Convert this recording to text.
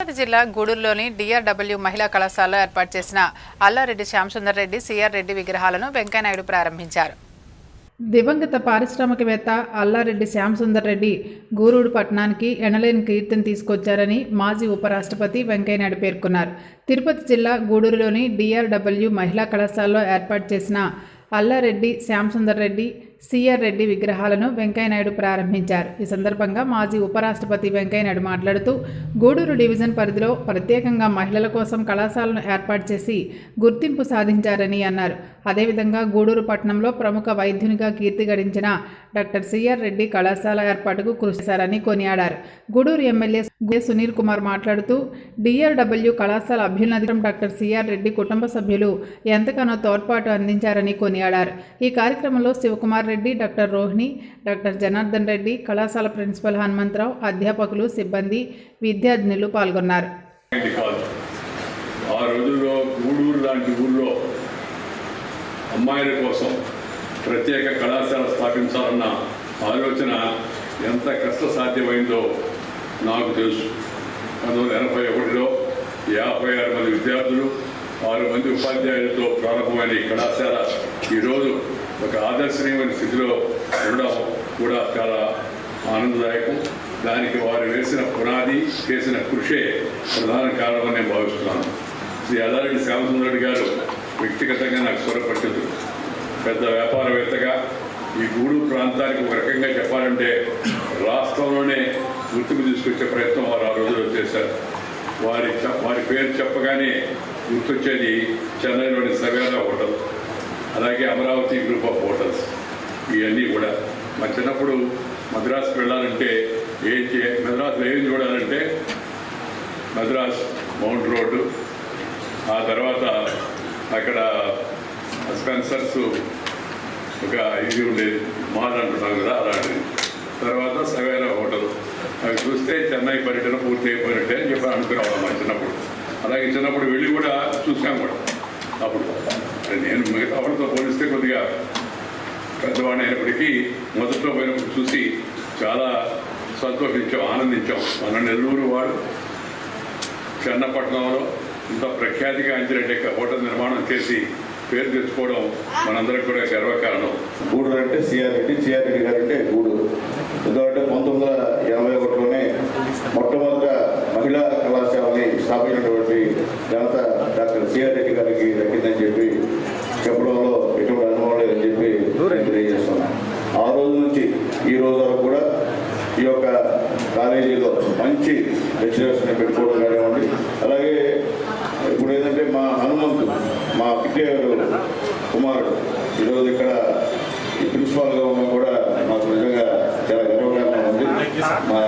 తిరుపతి జిల్లా గూడూరులోని డిఆర్డబ్ల్యూ మహిళా కళాశాలలో ఏర్పాటు చేసిన అల్లారెడ్డి శ్యామసుందర్ రెడ్డి, సిఆర్ రెడ్డి విగ్రహాలను వెంకయ్యనాయుడు ప్రారంభించారు. దివంగత పారిశ్రామికవేత్త అల్లారెడ్డి శ్యామసుందర్ రెడ్డి గూడూరు పట్టణానికి ఎనలేని కీర్తిని తీసుకొచ్చారని మాజీ ఉపరాష్ట్రపతి వెంకయ్యనాయుడు పేర్కొన్నారు. తిరుపతి జిల్లా గూడూరులోని డిఆర్డబ్ల్యూ మహిళా కళాశాలలో ఏర్పాటు చేసిన అల్లారెడ్డి శ్యామసుందర్ రెడ్డి, సిఆర్ రెడ్డి విగ్రహాలను వెంకయ్యనాయుడు ప్రారంభించారు. ఈ సందర్భంగా మాజీ ఉపరాష్ట్రపతి వెంకయ్యనాయుడు మాట్లాడుతూ గూడూరు డివిజన్ పరిధిలో ప్రత్యేకంగా మహిళల కోసం కళాశాలను ఏర్పాటు చేసి గుర్తింపు సాధించారని అన్నారు. అదేవిధంగా గూడూరు పట్టణంలో ప్రముఖ వైద్యునిగా కీర్తి గడించిన డాక్టర్ సిఆర్ రెడ్డి కళాశాల ఏర్పాటుకు కృషి చేశారని కొనియాడారు. గూడూరు ఎమ్మెల్యే సునీల్ కుమార్ మాట్లాడుతూ డిఆర్డబ్ల్యూ కళాశాల అభ్యున్నతి డాక్టర్ సిఆర్ రెడ్డి కుటుంబ సభ్యులు ఎంతగానో తోడ్పాటు అందించారని కొనియాడారు. ఈ కార్యక్రమంలో శివకుమార్ రెడ్డి, డాక్టర్ రోహిణి, డాక్టర్ జనార్దన్ రెడ్డి, కళాశాల ప్రిన్సిపల్ హనుమంతరావు, అధ్యాపకులు, సిబ్బంది, విద్యార్థినులు పాల్గొన్నారు. ఆ రోజుల్లో గూడూరు లాంటి ఊళ్ళో అమ్మాయిల కోసం ప్రత్యేక కళాశాల స్థాపించాలన్న ఆలోచన ఎంత కష్టసాధ్యమైందో నాకు తెలుసు. 1981లో 56 మంది విద్యార్థులు, 6 మంది ఉపాధ్యాయులతో ప్రారంభమైన ఈ కళాశాల ఈరోజు ఒక ఆదర్శనీయమైన స్థితిలో ఉండడం కూడా చాలా ఆనందదాయకం. దానికి వారు వేసిన పునాది, చేసిన కృషే ప్రధాన కారణమని నేను భావిస్తున్నాను. శ్రీ అల్లారెడ్డి శ్యామసుందర్ రెడ్డి గారు వ్యక్తిగతంగా నాకు స్వరపరిచితుడు. పెద్ద వ్యాపారవేత్తగా ఈ గూడూరు ప్రాంతానికి ఒక రకంగా చెప్పాలంటే రాష్ట్రంలోనే గుర్తుకు తీసుకొచ్చే ప్రయత్నం వారు ఆ రోజుల్లో చేశారు. వారి పేరు చెప్పగానే గుర్తొచ్చేది చెన్నైలోని సవేరా హోటల్, అలాగే అమరావతి గ్రూప్ ఆఫ్ హోటల్స్. ఇవన్నీ కూడా మా చిన్నప్పుడు మద్రాసుకు వెళ్ళాలంటే మద్రాసులో ఏం చూడాలంటే మద్రాస్ మౌంట్ రోడ్డు, ఆ తర్వాత అక్కడ స్పెన్సర్స్ ఒక ఇది ఉండేది, మాల్ అంటున్నాం కదా అలాంటిది. తర్వాత సవేరా హోటల్, అవి చూస్తే చెన్నై పర్యటన పూర్తి అయిపోయినట్టే అని చెప్పి అనుకునేవాళ్ళం మా చిన్నప్పుడు. అలాగే చిన్నప్పుడు వెళ్ళి కూడా చూసాం కూడా. అప్పుడు నేను మిగతా వాళ్ళతో పోలిస్తే కొద్దిగా పెద్దవాడిని అయినప్పటికీ మొదట్లో పోయినప్పుడు చూసి చాలా సంతోషించాం, ఆనందించాం. మన నెల్లూరు వాడు చెన్నపట్నంలో ఇంత ప్రఖ్యాతిగా అంచినట్టు హోటల్ నిర్మాణం చేసి పేరు తెచ్చుకోవడం మనందరికి కూడా గర్వకారణం. గూడూరు అంటే సిఆర్ రెడ్డి గారు అంటే గూడూరు. ఎందుకంటే 1981లోనే మొట్టమొదట మహిళా కళాశాలని స్థాపించినటువంటి ఘనత డాక్టర్ సిఆర్ రెడ్డి గారికి దక్కిందని చెప్పి చెప్పడంలో ఎటువంటి అనుభవం లేదని చెప్పి తెలియజేస్తున్నాను. ఆ రోజు నుంచి ఈ రోజు వరకు కూడా ఈ యొక్క కాలేజీలో మంచి లెక్చరర్స్ని పెట్టుకోవడం కానివ్వండి. అలాగే ఇప్పుడు ఏంటంటే మా హనుమంతు, మా పిట్టేరు కుమారుడు ఈరోజు ఇక్కడ ఈ ప్రిన్సిపాల్గా ఉన్నా కూడా మాకు నిజంగా చాలా గర్వకారణం ఉంది. మా